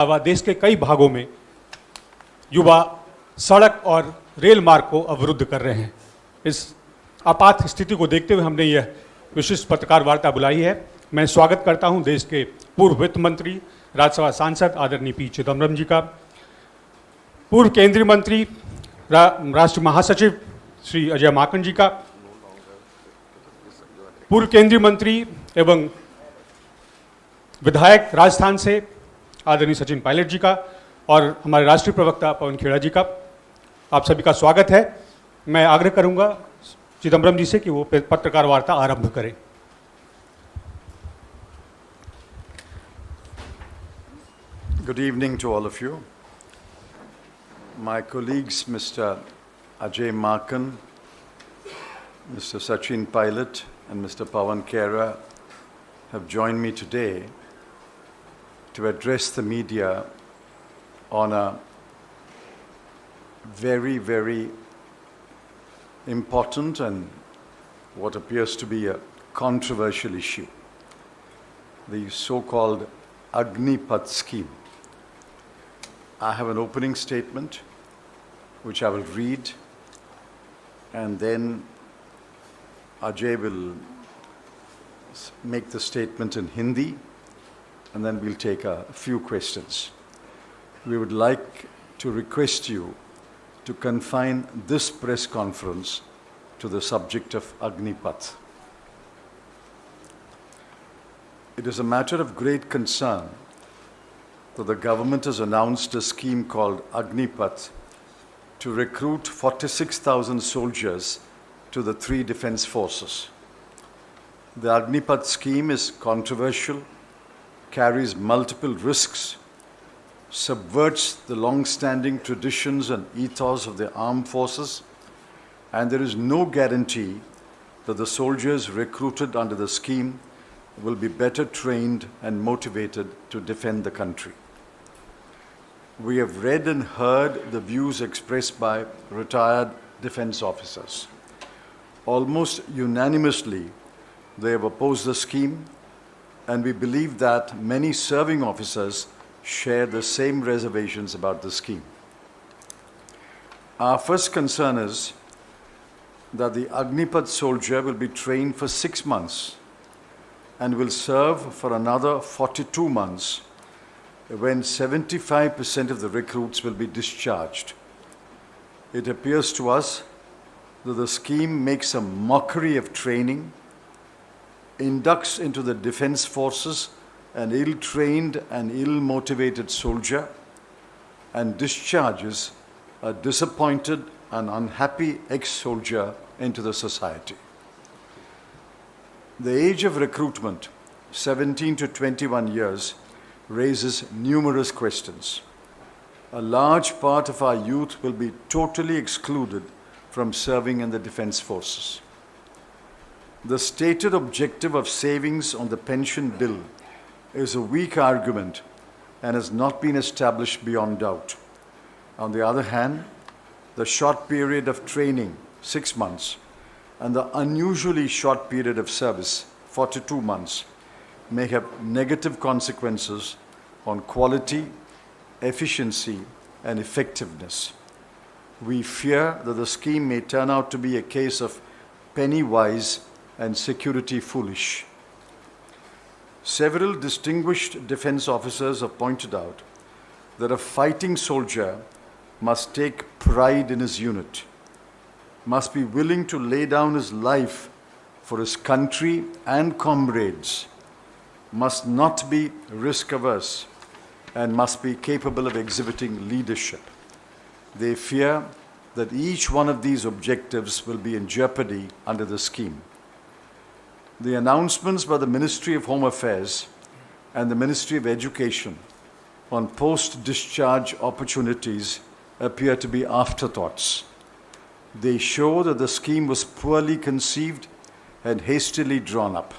अलावा देश के कई भागों में युवा सड़क और रेल मार्ग को अवरुद्ध कर रहे हैं। इस आपात स्थिति को देखते हुए हमने यह विशिष्ट पत्रकार वार्ता बुलाई है। मैं स्वागत करता हूं देश के पूर्व वित्त मंत्री, राज्यसभा सांसद आदरणीय पी चिदम्बरम जी का, पूर्व केंद्रीय मंत्री, राष्ट्रीय महासचिव श्री अजय माकन जी का, पूर्व केंद्रीय मंत्री एवं विधायक राजस्थान से आदरणीय सचिन पायलट जी का और हमारे राष्ट्रीय प्रवक्ता पवन खेड़ा जी का। आप सभी का स्वागत है। मैं आग्रह करूंगा चिदम्बरम जी से कि वो पत्रकार वार्ता आरंभ करें। Good evening to all of you. My colleagues, Mr. Ajay Maken, Mr. Sachin Pilot, and Mr. Pawan Khera have joined me today to address the media on a very, very important and what appears to be a controversial issue, the so-called Agnipath scheme. I have an opening statement which I will read, and then Ajay will make the statement in Hindi, and then we'll take a few questions. We would like to request you to confine this press conference to the subject of Agnipath. It is a matter of great concern that the government has announced a scheme called Agnipath to recruit 46,000 soldiers to the three defense forces. The Agnipath scheme is controversial, carries multiple risks, subverts the long-standing traditions and ethos of the armed forces, and there is no guarantee that the soldiers recruited under the scheme will be better trained and motivated to defend the country. We have read and heard the views expressed by retired defense officers. Almost unanimously, they have opposed the scheme, and we believe that many serving officers share the same reservations about the scheme. Our first concern is that the Agnipath soldier will be trained for 6 months and will serve for another 42 months when 75% of the recruits will be discharged. It appears to us that the scheme makes a mockery of training, inducts into the defense forces an ill-trained and ill-motivated soldier, and discharges a disappointed and unhappy ex-soldier into the society. The age of recruitment, 17 to 21 years, raises numerous questions. A large part of our youth will be totally excluded from serving in the defense forces. The stated objective of savings on the pension bill is a weak argument and has not been established beyond doubt. On the other hand, the short period of training, 6 months, and the unusually short period of service, 42 months, may have negative consequences on quality, efficiency, and effectiveness. We fear that the scheme may turn out to be a case of penny wise and security foolish. Several distinguished defense officers have pointed out that a fighting soldier must take pride in his unit, must be willing to lay down his life for his country and comrades, must not be risk averse, and must be capable of exhibiting leadership. They fear that each one of these objectives will be in jeopardy under the scheme. The announcements by the Ministry of Home Affairs and the Ministry of Education on post-discharge opportunities appear to be afterthoughts. They show that the scheme was poorly conceived and hastily drawn up.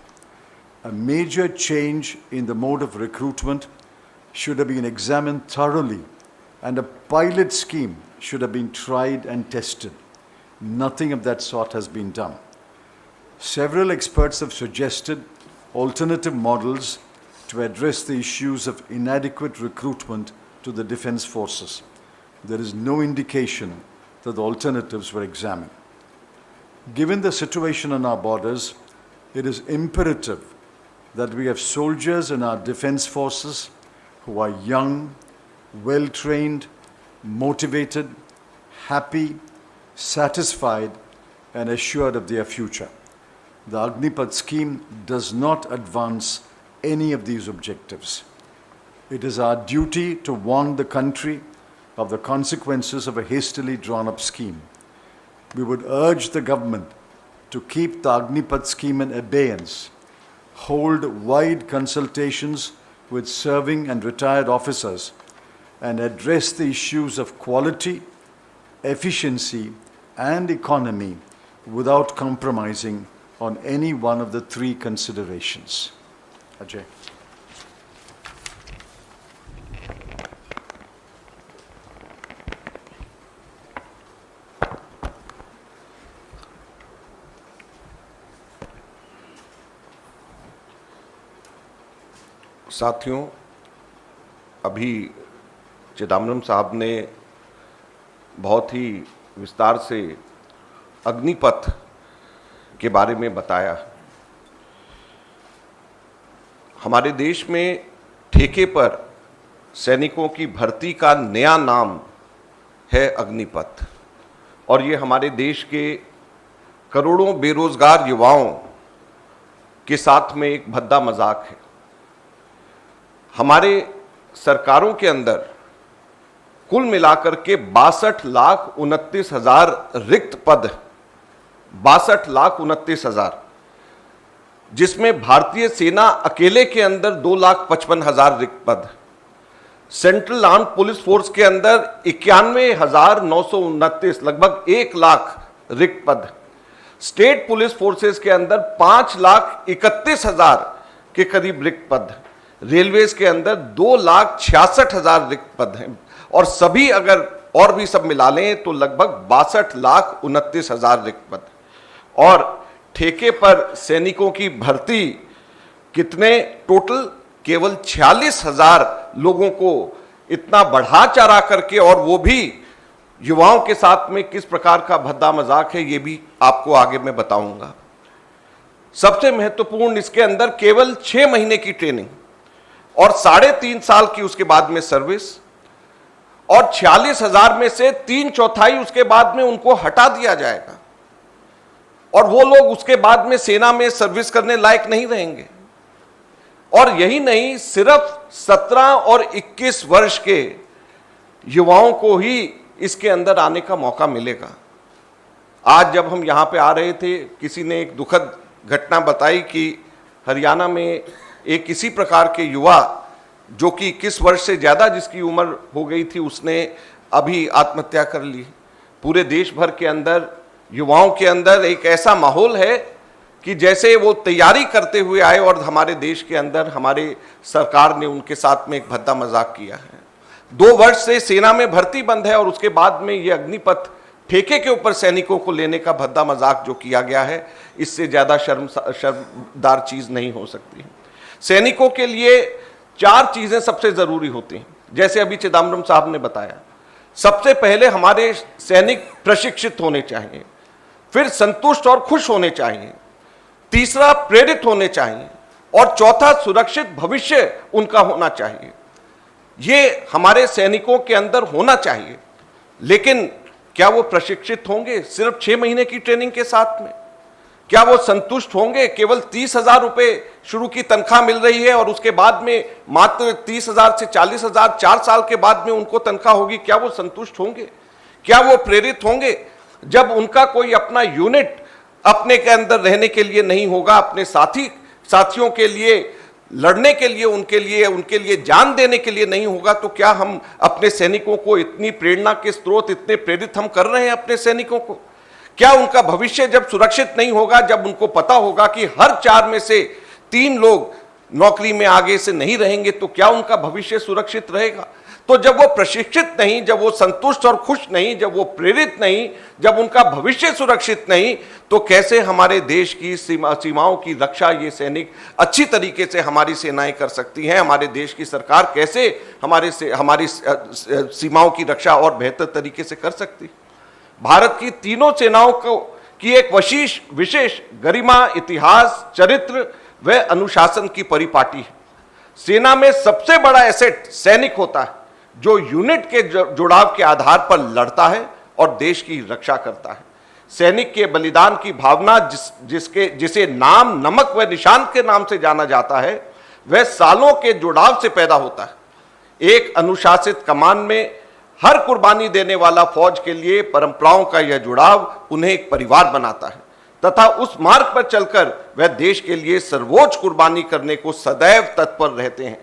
A major change in the mode of recruitment should have been examined thoroughly, and a pilot scheme should have been tried and tested. Nothing of that sort has been done. Several experts have suggested alternative models to address the issues of inadequate recruitment to the defense forces. There is no indication that the alternatives were examined. Given the situation on our borders, it is imperative that we have soldiers in our defense forces who are young, well-trained, motivated, happy, satisfied, and assured of their future. The Agnipath scheme does not advance any of these objectives. It is our duty to warn the country of the consequences of a hastily drawn-up scheme. We would urge the government to keep the Agnipath scheme in abeyance, hold wide consultations with serving and retired officers, and address the issues of quality, efficiency, and economy without compromising on any one of the three considerations. Ajay. साथियों, अभी चिदम्बरम साहब ने बहुत ही विस्तार से अग्निपथ के बारे में बताया। हमारे देश में ठेके पर सैनिकों की भर्ती का नया नाम है अग्निपथ, और ये हमारे देश के करोड़ों बेरोजगार युवाओं के साथ में एक भद्दा मजाक है। हमारे सरकारों के अंदर कुल मिलाकर के 62,29,000 रिक्त पद, 62,29,000, जिसमें भारतीय सेना अकेले के अंदर 2,55,000 रिक्त पद, सेंट्रल आर्म्ड पुलिस फोर्स के अंदर 91,929, लगभग 1 लाख रिक्त पद, स्टेट पुलिस फोर्सेस के अंदर 5,31,000 के करीब रिक्त पद, रेलवेज के अंदर 2,66,000 रिक्त पद हैं, और सभी अगर और भी सब मिला लें तो लगभग 62,29,000 रिक्त पद। और ठेके पर सैनिकों की भर्ती कितने टोटल? केवल 46,000 लोगों को इतना बढ़ा चढ़ा करके, और वो भी युवाओं के साथ में किस प्रकार का भद्दा मजाक है ये भी आपको आगे मैं बताऊंगा। सबसे महत्वपूर्ण, इसके अंदर केवल 6 महीने की ट्रेनिंग और 3.5 साल की उसके बाद में सर्विस, और 46,000 में से 3/4 उसके बाद में उनको हटा दिया जाएगा, और वो लोग उसके बाद में सेना में सर्विस करने लायक नहीं रहेंगे। और यही नहीं, सिर्फ 17 और 21 वर्ष के युवाओं को ही इसके अंदर आने का मौका मिलेगा। आज जब हम यहां पे आ रहे थे, किसी ने एक दुखद घटना बताई कि हरियाणा में एक इसी प्रकार के युवा, जो कि 21 वर्ष से ज़्यादा जिसकी उम्र हो गई थी, उसने अभी आत्महत्या कर ली। पूरे देश भर के अंदर युवाओं के अंदर एक ऐसा माहौल है कि जैसे वो तैयारी करते हुए आए, और हमारे देश के अंदर हमारे सरकार ने उनके साथ में एक भद्दा मजाक किया है। 2 वर्ष से सेना में भर्ती बंद है, और उसके बाद में ये अग्निपथ ठेके के ऊपर सैनिकों को लेने का भद्दा मजाक जो किया गया है, इससे ज़्यादा शर्मदार चीज़ नहीं हो सकती। सैनिकों के लिए 4 चीजें सबसे जरूरी होती हैं, जैसे अभी चिदम्बरम साहब ने बताया। सबसे पहले हमारे सैनिक प्रशिक्षित होने चाहिए, फिर संतुष्ट और खुश होने चाहिए, तीसरा प्रेरित होने चाहिए, और चौथा सुरक्षित भविष्य उनका होना चाहिए। ये हमारे सैनिकों के अंदर होना चाहिए। लेकिन क्या वो प्रशिक्षित होंगे सिर्फ 6 महीने की ट्रेनिंग के साथ में? क्या वो संतुष्ट होंगे? केवल 30,000 रुपए शुरू की तनख्वाह मिल रही है, और उसके बाद में मात्र 30,000 से 40,000 4 साल के बाद में उनको तनख्वाह होगी। क्या वो संतुष्ट होंगे? क्या वो प्रेरित होंगे? जब उनका कोई अपना यूनिट अपने के अंदर रहने के लिए नहीं होगा, अपने साथियों के लिए लड़ने के लिए, उनके लिए जान देने के लिए नहीं होगा, तो क्या हम अपने सैनिकों को इतनी प्रेरणा के स्रोत, इतने प्रेरित हम कर रहे हैं अपने सैनिकों को? क्या उनका भविष्य जब सुरक्षित नहीं होगा, जब उनको पता होगा कि हर 4 में से 3 लोग नौकरी में आगे से नहीं रहेंगे, तो क्या उनका भविष्य सुरक्षित रहेगा? तो जब वो प्रशिक्षित नहीं, जब वो संतुष्ट और खुश नहीं, जब वो प्रेरित नहीं, जब उनका भविष्य सुरक्षित नहीं, तो कैसे हमारे देश की सीमाओं की रक्षा ये सैनिक अच्छी तरीके से हमारी सेनाएं कर सकती हैं? हमारे देश की सरकार कैसे हमारी सीमाओं की रक्षा और बेहतर तरीके से कर सकती? भारत की तीनों सेनाओं की एक विशेष गरिमा, इतिहास, चरित्र व अनुशासन की परिपाटी है। सेना में सबसे बड़ा एसेट सैनिक होता है, जो यूनिट के जुड़ाव के आधार पर लड़ता है और देश की रक्षा करता है। सैनिक के बलिदान की भावना जिसे नाम, नमक व निशान के नाम से जाना जाता है, वह सालों के जुड़ाव से पैदा होता है। एक अनुशासित कमान में हर कुर्बानी देने वाला फौज के लिए परंपराओं का यह जुड़ाव उन्हें एक परिवार बनाता है तथा उस मार्ग पर चलकर वह देश के लिए सर्वोच्च कुर्बानी करने को सदैव तत्पर रहते हैं।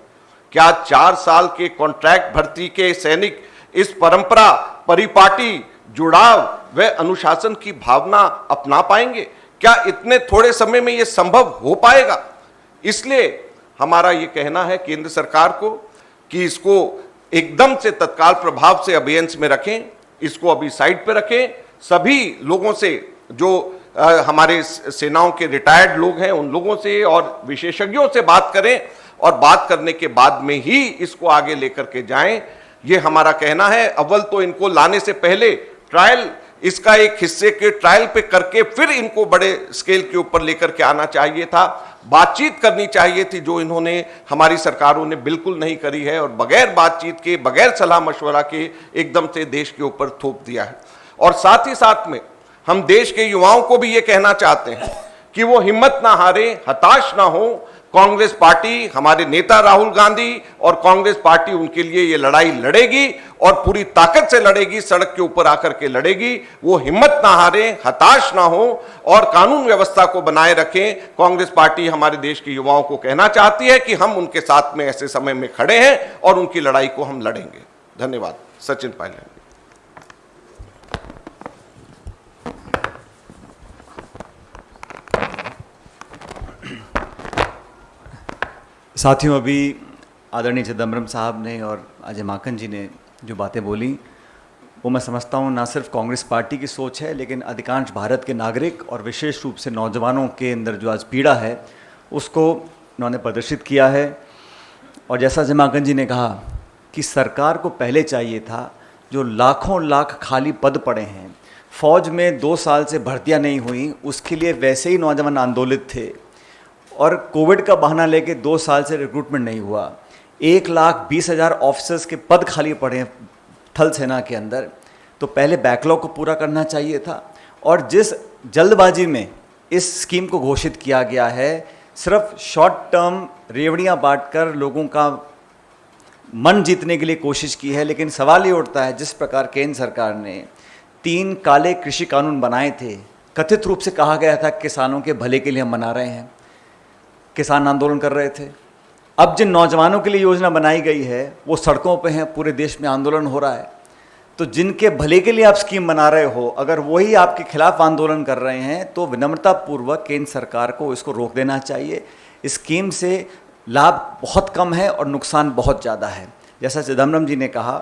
क्या 4 साल के कॉन्ट्रैक्ट भर्ती के सैनिक इस परंपरा, परिपाटी, जुड़ाव व अनुशासन की भावना अपना पाएंगे? क्या इतने थोड़े समय में यह संभव हो पाएगा? इसलिए हमारा यह कहना है केंद्र सरकार को कि इसको एकदम से तत्काल प्रभाव से अभियान में रखें, इसको अभी साइड पे रखें। सभी लोगों से, जो हमारे सेनाओं के रिटायर्ड लोग हैं, उन लोगों से और विशेषज्ञों से बात करें और बात करने के बाद में ही इसको आगे लेकर के जाएं, ये हमारा कहना है। अव्वल तो इनको लाने से पहले ट्रायल, इसका एक हिस्से के ट्रायल पे करके फिर इनको बड़े स्केल के ऊपर लेकर के आना चाहिए था। बातचीत करनी चाहिए थी, जो इन्होंने, हमारी सरकारों ने बिल्कुल नहीं करी है और बगैर बातचीत के, बगैर सलाह मशवरा के एकदम से देश के ऊपर थोप दिया है। और साथ ही साथ में हम देश के युवाओं को भी ये कहना चाहते हैं कि वो हिम्मत ना हारे, हताश ना हो। कांग्रेस पार्टी, हमारे नेता राहुल गांधी और कांग्रेस पार्टी उनके लिए ये लड़ाई लड़ेगी और पूरी ताकत से लड़ेगी, सड़क के ऊपर आकर के लड़ेगी। वो हिम्मत ना हारे, हताश ना हो और कानून व्यवस्था को बनाए रखें। कांग्रेस पार्टी हमारे देश के युवाओं को कहना चाहती है कि हम उनके साथ में ऐसे समय में खड़े हैं और उनकी लड़ाई को हम लड़ेंगे। धन्यवाद। सचिन पायलट। साथियों, अभी आदरणीय चिदम्बरम साहब ने और अजय माकन जी ने जो बातें बोली, वो मैं समझता हूँ ना सिर्फ कांग्रेस पार्टी की सोच है, लेकिन अधिकांश भारत के नागरिक और विशेष रूप से नौजवानों के अंदर जो आज पीड़ा है उसको उन्होंने प्रदर्शित किया है। और जैसा अजय माकन जी ने कहा कि सरकार को पहले चाहिए था, जो लाखों लाख खाली पद पड़े हैं, फौज में 2 साल से भर्तियाँ नहीं हुई, उसके लिए वैसे ही नौजवान आंदोलित थे और कोविड का बहाना लेके 2 साल से रिक्रूटमेंट नहीं हुआ। 1,20,000 ऑफिसर्स के पद खाली पड़े हैं थल सेना के अंदर, तो पहले बैकलॉग को पूरा करना चाहिए था। और जिस जल्दबाजी में इस स्कीम को घोषित किया गया है, सिर्फ शॉर्ट टर्म रेवड़ियाँ बांटकर लोगों का मन जीतने के लिए कोशिश की है। लेकिन सवाल ये उठता है, जिस प्रकार केंद्र सरकार ने 3 काले कृषि कानून बनाए थे, कथित रूप से कहा गया था किसानों के भले के लिए हम बना रहे हैं, किसान आंदोलन कर रहे थे। अब जिन नौजवानों के लिए योजना बनाई गई है वो सड़कों पे हैं, पूरे देश में आंदोलन हो रहा है। तो जिनके भले के लिए आप स्कीम बना रहे हो, अगर वही आपके खिलाफ आंदोलन कर रहे हैं, तो विनम्रतापूर्वक केंद्र सरकार को इसको रोक देना चाहिए। इस स्कीम से लाभ बहुत कम है और नुकसान बहुत ज़्यादा है। जैसा चिदम्बरम जी ने कहा,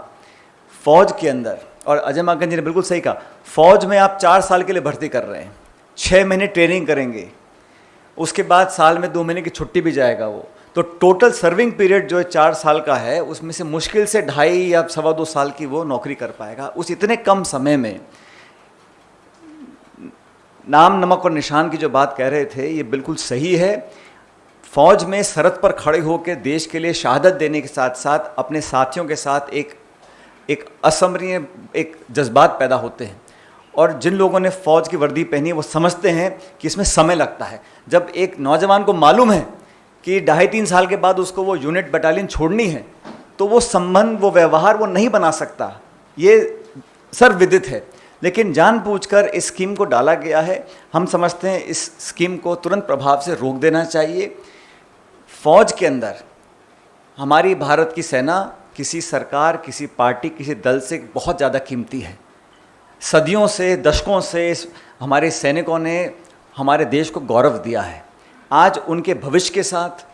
फौज के अंदर, और अजय माकन जी ने बिल्कुल सही कहा, फौज में आप 4 साल के लिए भर्ती कर रहे हैं, 6 महीने ट्रेनिंग करेंगे, उसके बाद साल में 2 महीने की छुट्टी भी जाएगा वो। तो टोटल सर्विंग पीरियड जो है 4 साल का है, उसमें से मुश्किल से 2.5 या 2.25 साल की वो नौकरी कर पाएगा। उस इतने कम समय में नाम, नमक और निशान की जो बात कह रहे थे, ये बिल्कुल सही है। फौज में सरहद पर खड़े होकर देश के लिए शहादत देने के साथ साथ अपने साथियों के साथ एक असमरणीय एक जज्बात पैदा होते हैं। और जिन लोगों ने फ़ौज की वर्दी पहनी है वो समझते हैं कि इसमें समय लगता है। जब एक नौजवान को मालूम है कि 2.5-3 साल के बाद उसको वो यूनिट बटालियन छोड़नी है, तो वो संबंध, वो व्यवहार वो नहीं बना सकता, ये सर्वविदित है। लेकिन जानबूझकर इस स्कीम को डाला गया है। हम समझते हैं इस स्कीम को तुरंत प्रभाव से रोक देना चाहिए। फ़ौज के अंदर हमारी भारत की सेना किसी सरकार, किसी पार्टी, किसी दल से बहुत ज़्यादा कीमती है। सदियों से, दशकों से हमारे सैनिकों ने हमारे देश को गौरव दिया है। आज उनके भविष्य के साथ,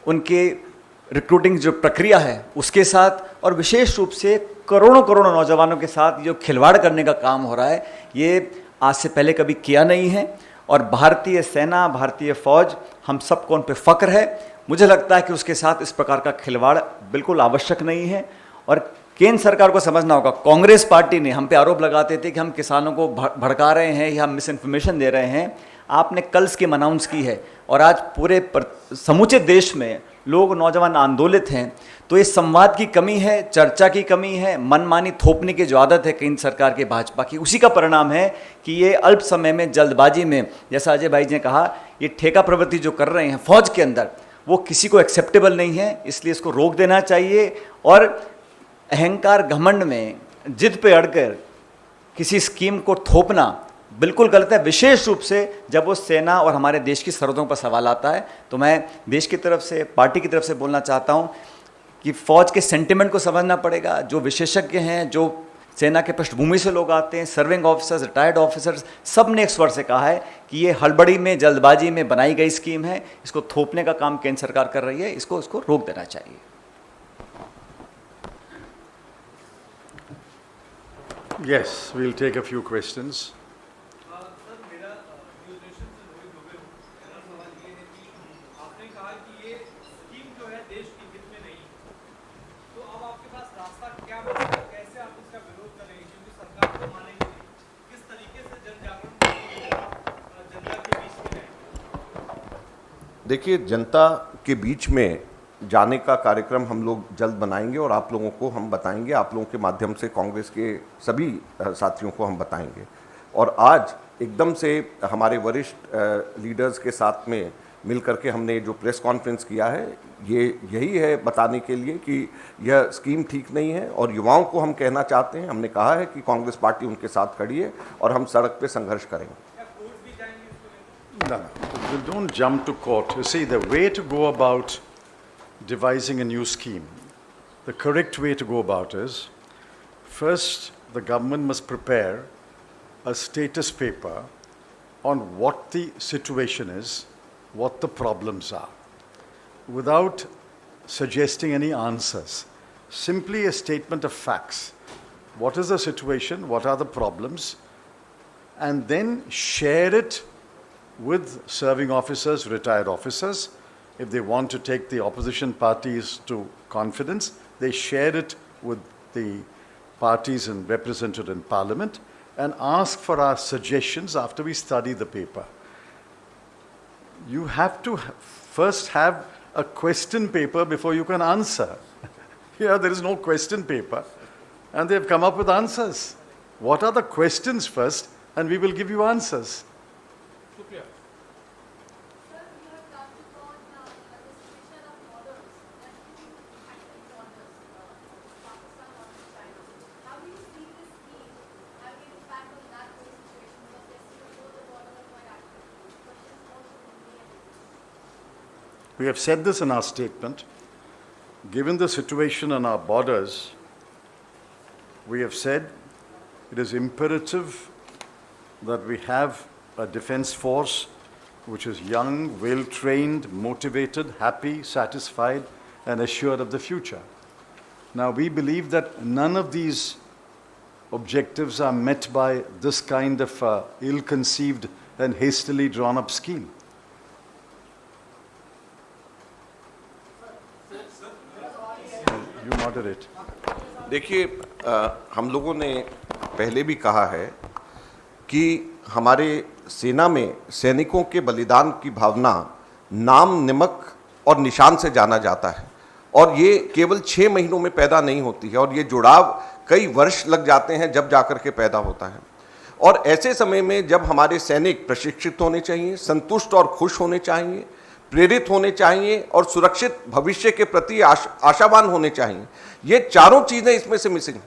उनके रिक्रूटिंग जो प्रक्रिया है उसके साथ और विशेष रूप से करोड़ों करोड़ों नौजवानों के साथ जो खिलवाड़ करने का काम हो रहा है, ये आज से पहले कभी किया नहीं है। और भारतीय सेना, भारतीय फौज, हम सबको उन पर फख्र है। मुझे लगता है कि उसके साथ इस प्रकार का खिलवाड़ बिल्कुल आवश्यक नहीं है। और केंद्र सरकार को समझना होगा, कांग्रेस पार्टी ने हम पे आरोप लगाते थे कि हम किसानों को भड़का रहे हैं या हम मिस इन्फॉर्मेशन दे रहे हैं। आपने कल स्कीम अनाउंस की है और आज पूरे समूचे देश में लोग, नौजवान आंदोलित हैं। तो इस संवाद की कमी है, चर्चा की कमी है, मनमानी थोपने की जो आदत है केंद्र सरकार के, भाजपा की, उसी का परिणाम है कि ये अल्प समय में, जल्दबाजी में, जैसा अजय भाई जी ने कहा, ये ठेका प्रवृत्ति जो कर रहे हैं फौज के अंदर, वो किसी को एक्सेप्टेबल नहीं है। इसलिए इसको रोक देना चाहिए। और अहंकार, घमंड में, जिद पे अड़कर किसी स्कीम को थोपना बिल्कुल गलत है, विशेष रूप से जब वो सेना और हमारे देश की सरहदों पर सवाल आता है। तो मैं देश की तरफ से, पार्टी की तरफ से बोलना चाहता हूं कि फौज के सेंटिमेंट को समझना पड़ेगा। जो विशेषज्ञ हैं, जो सेना के पृष्ठभूमि से लोग आते हैं, सर्विंग ऑफिसर्स, रिटायर्ड ऑफिसर्स, सब ने एक स्वर से कहा है कि ये हड़बड़ी में, जल्दबाजी में बनाई गई स्कीम है। इसको थोपने का काम केंद्र सरकार कर रही है, इसको रोक देना चाहिए। Yes, we'll take a few questions. Sir, मेरा न्यूट्रिशन से रोहित दुबे हूँ। मेरा सवाल ये है कि आपने कहा कि ये स्कीम जो है देश के हित में नहीं है, तो अब आपके पास रास्ता क्या बचा है? कैसे आप इसका विरोध करेंगे? क्योंकि सरकार तो मानेगी नहीं। किस तरीके से जन जागरण जनता के बीच में है? देखिए, जनता के बीच में जाने का कार्यक्रम हम लोग जल्द बनाएंगे और आप लोगों को हम बताएंगे, आप लोगों के माध्यम से कांग्रेस के सभी साथियों को हम बताएंगे। और आज एकदम से हमारे वरिष्ठ लीडर्स के साथ में मिलकर के हमने जो प्रेस कॉन्फ्रेंस किया है, ये यही है बताने के लिए कि यह स्कीम ठीक नहीं है। और युवाओं को हम कहना चाहते हैं, हमने कहा है कि कांग्रेस पार्टी उनके साथ खड़ी है और हम सड़क पे संघर्ष करेंगे। No, don't jump to court. You see, the way to go about devising a new scheme, the correct way to go about is, first the government must prepare a status paper on what the situation is, what the problems are, without suggesting any answers. Simply a statement of facts. What is the situation? What are the problems? And then share it with serving officers, retired officers. If they want to take the opposition parties to confidence, they share it with the parties and represented in parliament and ask for our suggestions after we study the paper. You have to first have a question paper before you can answer. Here there is no question paper and they have come up with answers. What are the questions first, and we will give you answers. We have said this in our statement. Given the situation on our borders, we have said it is imperative that we have a defense force which is young, well-trained, motivated, happy, satisfied, and assured of the future. Now, we believe that none of these objectives are met by this kind of ill-conceived and hastily drawn-up scheme. You moderate. देखिए, हम लोगों ने पहले भी कहा है कि हमारे सेना में सैनिकों के बलिदान की भावना नाम, निमक और निशान से जाना जाता है। और ये केवल 6 महीनों में पैदा नहीं होती है, और ये जुड़ाव कई वर्ष लग जाते हैं जब जाकर के पैदा होता है। और ऐसे समय में जब हमारे सैनिक प्रशिक्षित होने चाहिए, संतुष्ट और खुश होने चाहिए, प्रेरित होने चाहिए और सुरक्षित भविष्य के प्रति आशावान होने चाहिए, ये चारों चीज़ें इसमें से मिसिंग हैं।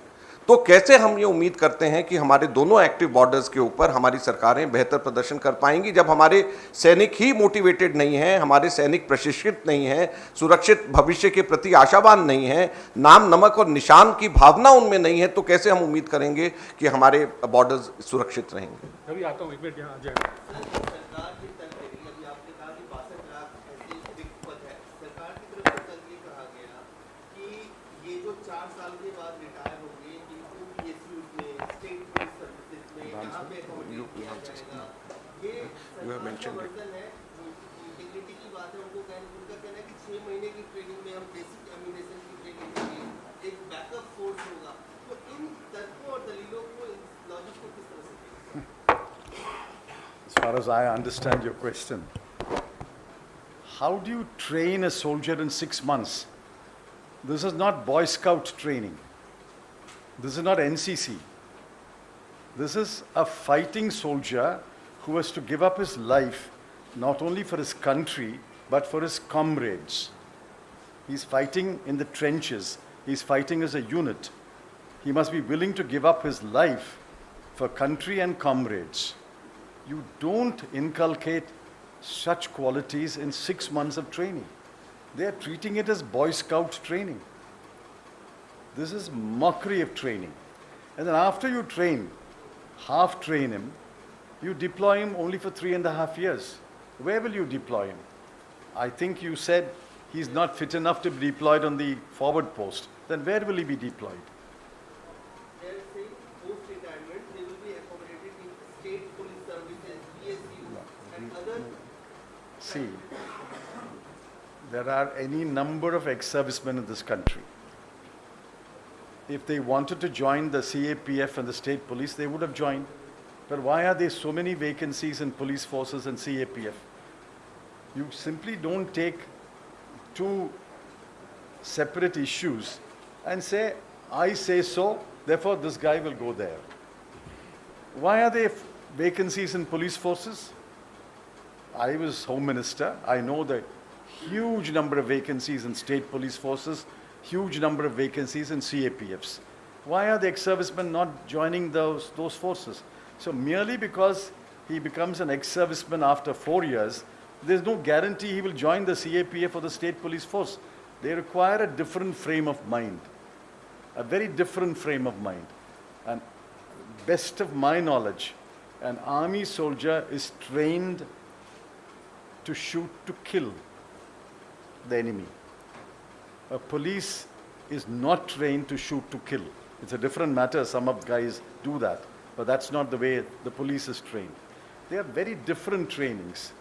तो कैसे हम ये उम्मीद करते हैं कि हमारे दोनों एक्टिव बॉर्डर्स के ऊपर हमारी सरकारें बेहतर प्रदर्शन कर पाएंगी जब हमारे सैनिक ही मोटिवेटेड नहीं हैं, हमारे सैनिक प्रशिक्षित नहीं हैं, सुरक्षित भविष्य के प्रति आशावान नहीं हैं, नाम, नमक और निशान की भावना उनमें नहीं है, तो कैसे हम उम्मीद करेंगे कि हमारे बॉर्डर्स सुरक्षित रहेंगे। अभी आता हूँ, एक मिनट यहाँ आ जाए। You have mentioned it. Integrity की बात है, उनका कहना है कि 6 महीने की ट्रेनिंग में हम बेसिक एम्यूनेशन की ट्रेनिंग देंगे, एक बैकअप फोर्स होगा। तो इन तर्कों और दलीलों को, इस लॉजिक को किस तरह से? As far as I understand your question, how do you train a soldier in 6 months? This is not Boy Scout training. This is not NCC. This is a fighting soldier who has to give up his life not only for his country but for his comrades. He's fighting in the trenches. He's fighting as a unit. He must be willing to give up his life for country and comrades. You don't inculcate such qualities in 6 months of training. They are treating it as Boy Scout training. This is mockery of training. And then after you train, half train him, you deploy him only for 3.5 years. Where will you deploy him? I think you said he's not fit enough to be deployed on the forward post. Then where will he be deployed? They are saying post-retirement, they will be accommodated in state police services, PSU, and other. See, there are any number of ex-servicemen in this country. If they wanted to join the CAPF and the state police, they would have joined. But why are there so many vacancies in police forces and CAPF? You simply don't take two separate issues and say, I say so, therefore this guy will go there. Why are there vacancies in police forces? I was Home Minister. I know the huge number of vacancies in state police forces, huge number of vacancies in CAPFs. Why are the ex-servicemen not joining those forces? So merely because he becomes an ex-serviceman after 4 years, there's no guarantee he will join the CAPF or the state police force. They require a different frame of mind, a very different frame of mind. And best of my knowledge, an army soldier is trained to shoot to kill the enemy. A police is not trained to shoot to kill. It's a different matter. Some of the guys do that, but that's not the way the police is trained. They are very different trainings.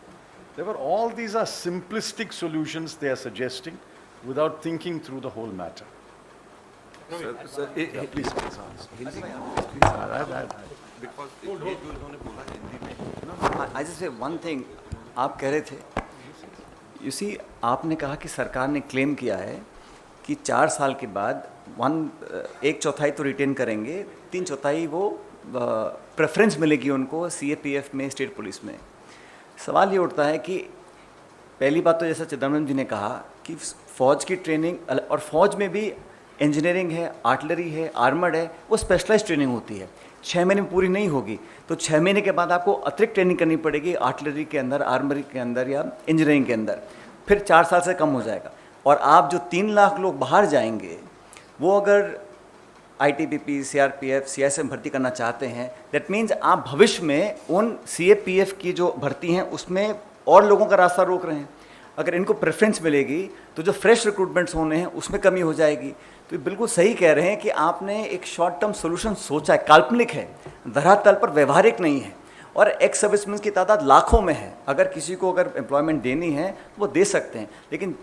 All these are simplistic solutions they are suggesting without thinking through the whole matter. Sir, Please. I just say one thing. आप कह रहे थे, you see, आपने कहा कि सरकार ने claim किया है कि 4 साल के बाद 1/4 तो रिटेन करेंगे, 3/4 वो प्रेफरेंस मिलेगी उनको CAPF में, स्टेट पुलिस में। सवाल ये उठता है कि पहली बात तो जैसा चिदम्बरम जी ने कहा कि फ़ौज की ट्रेनिंग, और फ़ौज में भी इंजीनियरिंग है, आर्टिलरी है, आर्मर्ड है, वो स्पेशलाइज ट्रेनिंग होती है। 6 महीने में पूरी नहीं होगी, तो 6 महीने के बाद आपको अतिरिक्त ट्रेनिंग करनी पड़ेगी आर्टिलरी के अंदर, आर्मरी के अंदर या इंजीनियरिंग के अंदर, फिर 4 साल से कम हो जाएगा। और आप जो 3 लाख लोग बाहर जाएंगे, वो अगर ITBP, CRPF, CIS में भर्ती करना चाहते हैं, दैट मीन्स आप भविष्य में उन CAPF की जो भर्ती हैं उसमें और लोगों का रास्ता रोक रहे हैं। अगर इनको प्रेफरेंस मिलेगी तो जो फ्रेश रिक्रूटमेंट्स होने हैं उसमें कमी हो जाएगी। तो बिल्कुल सही कह रहे हैं कि आपने एक शॉर्ट टर्म सोल्यूशन सोचा है, काल्पनिक है, धरातल पर व्यवहारिक नहीं है, और एक्स सर्विसमैन की तादाद लाखों में है। अगर किसी को अगर एम्प्लॉयमेंट देनी है तो वो दे सकते हैं, लेकिन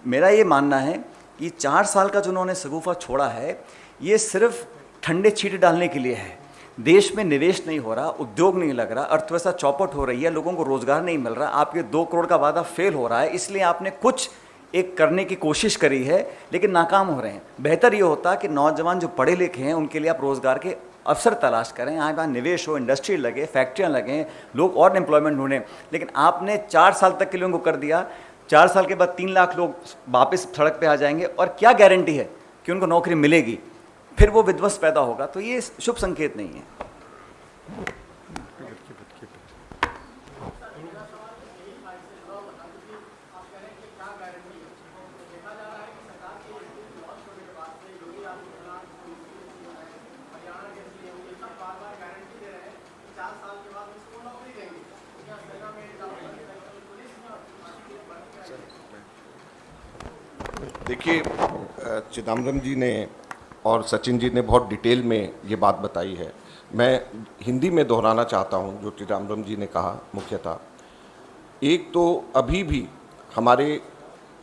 मेरा ये मानना है कि 4 साल का जो उन्होंने शगुफा छोड़ा है, ये सिर्फ ठंडे छींटे डालने के लिए है। देश में निवेश नहीं हो रहा, उद्योग नहीं लग रहा, अर्थव्यवस्था चौपट हो रही है, लोगों को रोजगार नहीं मिल रहा, आपके 2 करोड़ का वादा फेल हो रहा है, इसलिए आपने कुछ एक करने की कोशिश करी है लेकिन नाकाम हो रहे हैं। बेहतर ये होता कि नौजवान जो पढ़े लिखे हैं उनके लिए आप रोज़गार के अवसर तलाश करें, यहाँ निवेश हो, इंडस्ट्री लगे, फैक्ट्रियाँ लगें, लोग और एम्प्लॉयमेंट ढूंढें। लेकिन आपने 4 साल तक के लिए उनको कर दिया, 4 साल के बाद 3 लाख लोग वापस सड़क पे आ जाएंगे, और क्या गारंटी है कि उनको नौकरी मिलेगी? फिर वो विध्वंस पैदा होगा, तो ये शुभ संकेत नहीं है। देखिए, चिदम्बरम जी ने और सचिन जी ने बहुत डिटेल में ये बात बताई है। मैं हिंदी में दोहराना चाहता हूं जो चिदम्बरम जी ने कहा मुख्यतः। एक तो अभी भी हमारे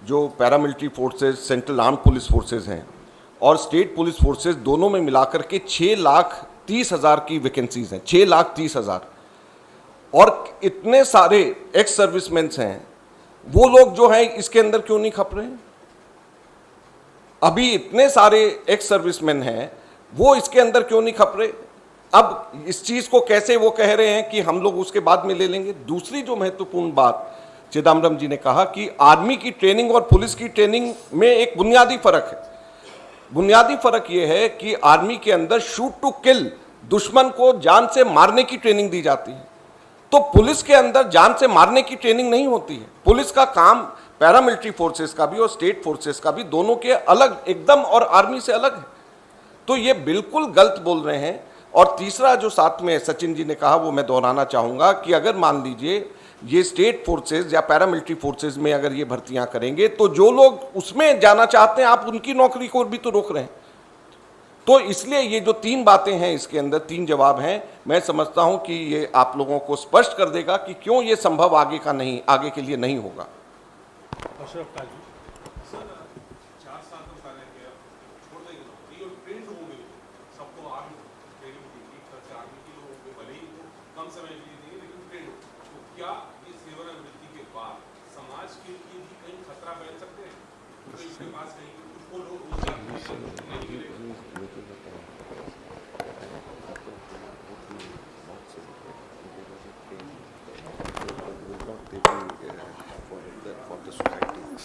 जो paramilitary forces, central arm police forces हैं और स्टेट पुलिस फोर्सेस दोनों में मिलाकर के 6,30,000 की वैकेंसीज हैं, 6,30,000। और इतने सारे एक्स सर्विसमैन हैं, वो लोग जो हैं इसके अंदर क्यों नहीं खप रहे हैं? अभी इतने सारे एक्स सर्विसमैन हैं, वो इसके अंदर क्यों नहीं खप रहे? अब इस चीज को कैसे वो कह रहे हैं कि हम लोग उसके बाद में ले लेंगे? दूसरी जो महत्वपूर्ण बात चिदम्बरम जी ने कहा कि आर्मी की ट्रेनिंग और पुलिस की ट्रेनिंग में एक बुनियादी फर्क है। बुनियादी फर्क यह है कि आर्मी के अंदर शूट टू किल, दुश्मन को जान से मारने की ट्रेनिंग दी जाती है, तो पुलिस के अंदर जान से मारने की ट्रेनिंग नहीं होती है। पुलिस का काम पैरामिलिट्री फोर्सेस का भी और स्टेट फोर्सेस का भी, दोनों के अलग एकदम, और आर्मी से अलग है। तो ये बिल्कुल गलत बोल रहे हैं। और तीसरा जो साथ में सचिन जी ने कहा वो मैं दोहराना चाहूंगा कि अगर मान लीजिए ये स्टेट फोर्सेस या पैरामिलिट्री फोर्सेस में अगर ये भर्तियां करेंगे तो जो लोग उसमें जाना चाहते हैं आप उनकी नौकरी को भी तो रोक रहे हैं। तो इसलिए ये जो 3 बातें हैं, इसके अंदर 3 जवाब हैं। मैं समझता हूं कि ये आप लोगों को स्पष्ट कर देगा कि क्यों ये संभव आगे के लिए नहीं होगा।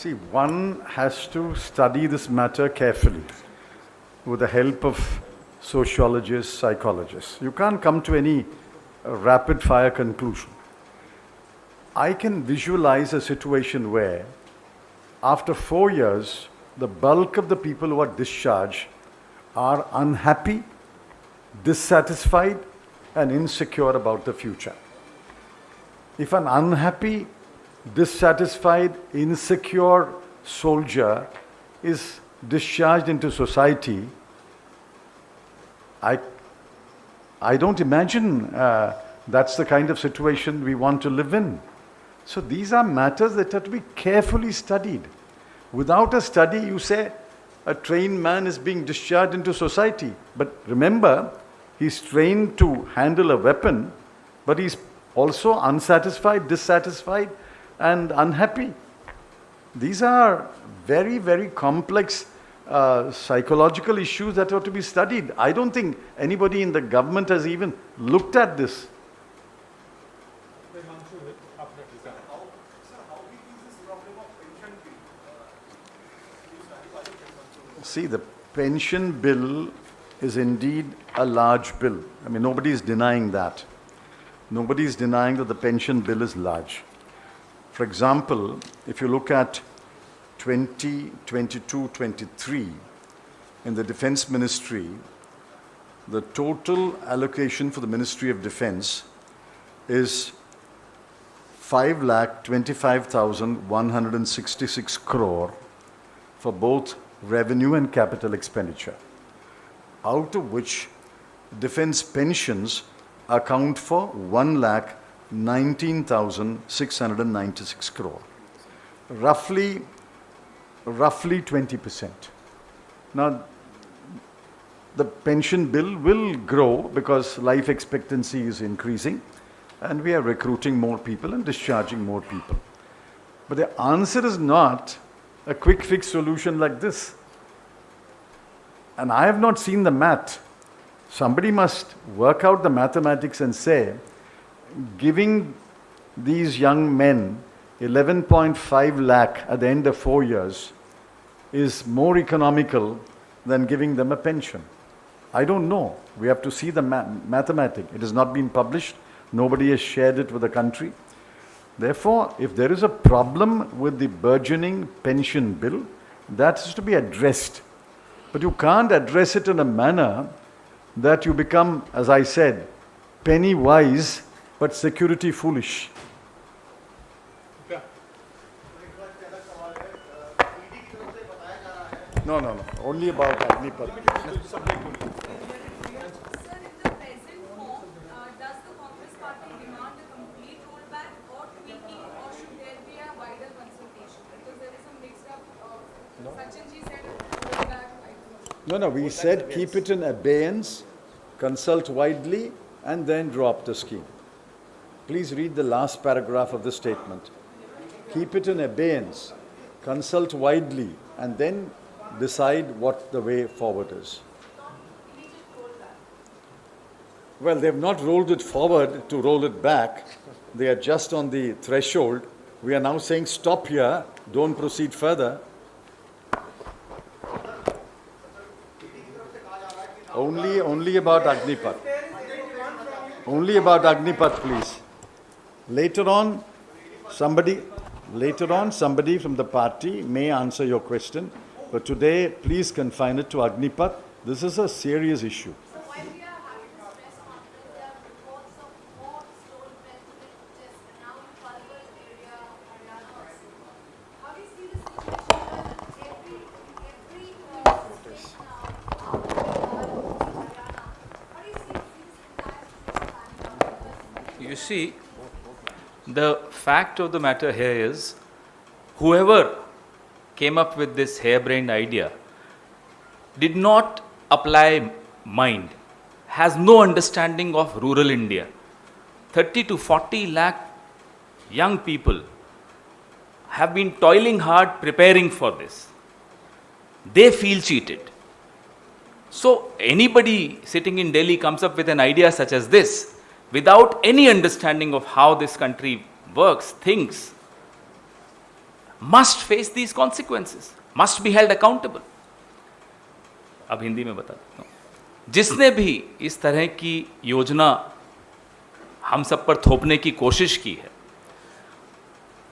See, one has to study this matter carefully with the help of sociologists, psychologists. You can't come to any rapid fire conclusion. I can visualize a situation where after 4 years, the bulk of the people who are discharged are unhappy, dissatisfied, and insecure about the future. If an unhappy, dissatisfied, insecure soldier is discharged into society, I don't imagine that's the kind of situation we want to live in. So these are matters that have to be carefully studied. Without a study, you say a trained man is being discharged into society. But remember, he's trained to handle a weapon, but he's also unsatisfied, dissatisfied, and unhappy. These are very, very complex psychological issues that have to be studied. I don't think anybody in the government has even looked at this. See, the pension bill is indeed a large bill. I mean, nobody is denying that. Nobody is denying that the pension bill is large. For example, if you look at 2022-23, in the Defense Ministry, the total allocation for the Ministry of Defense is 5,25,166 crore for both revenue and capital expenditure, out of which defense pensions account for 1,19,696 crore, roughly 20%. Now, the pension bill will grow because life expectancy is increasing and we are recruiting more people and discharging more people. But the answer is not a quick fix solution like this. And I have not seen the math. Somebody must work out the mathematics and say, giving these young men 11.5 lakh at the end of 4 years is more economical than giving them a pension. I don't know. We have to see the mathematics. It has not been published. Nobody has shared it with the country. Therefore, if there is a problem with the burgeoning pension bill, that is to be addressed. But you can't address it in a manner that you become, as I said, penny wise but security foolish. No. Only about Agnipath. Sir, in the present No, we said keep it in abeyance, consult widely, and then drop the scheme. Please read the last paragraph of the statement. Keep it in abeyance, consult widely, and then decide what the way forward is. Well, they've not rolled it forward to roll it back. They are just on the threshold. We are now saying stop here, don't proceed further. Only about Agnipath. Only about Agnipath, please. Later on, somebody from the party may answer your question, but today, please confine it to Agnipath. This is a serious issue. So while we are having this press conference, there are reports of more stolen vegetables just now in Palwal area, Haryana also. How do you see this situation? Every state now, Haryana. How do you see this entire situation panning out? You see, the fact of the matter here is, whoever came up with this harebrained idea did not apply mind, has no understanding of rural India. 30 to 40 lakh young people have been toiling hard preparing for this. They feel cheated. So anybody sitting in Delhi comes up with an idea such as this without any understanding of how this country works, thinks, must face these consequences, must be held accountable. अब हिंदी में बता देता हूँ, जिसने भी इस तरह की योजना हम सब पर थोपने की कोशिश की है,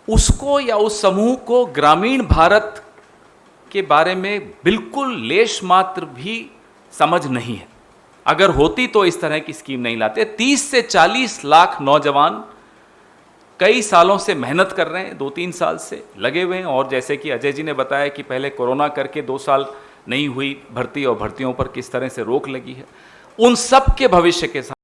उसको या उस समूह को ग्रामीण भारत के बारे में बिल्कुल लेश मात्र भी समझ नहीं है। अगर होती तो इस तरह की स्कीम नहीं लाते। 30 से 40 लाख नौजवान कई सालों से मेहनत कर रहे हैं, 2-3 साल से लगे हुए हैं, और जैसे कि अजय जी ने बताया कि पहले कोरोना करके 2 साल नहीं हुई भर्ती और भर्तियों पर किस तरह से रोक लगी है, उन सब के भविष्य के साथ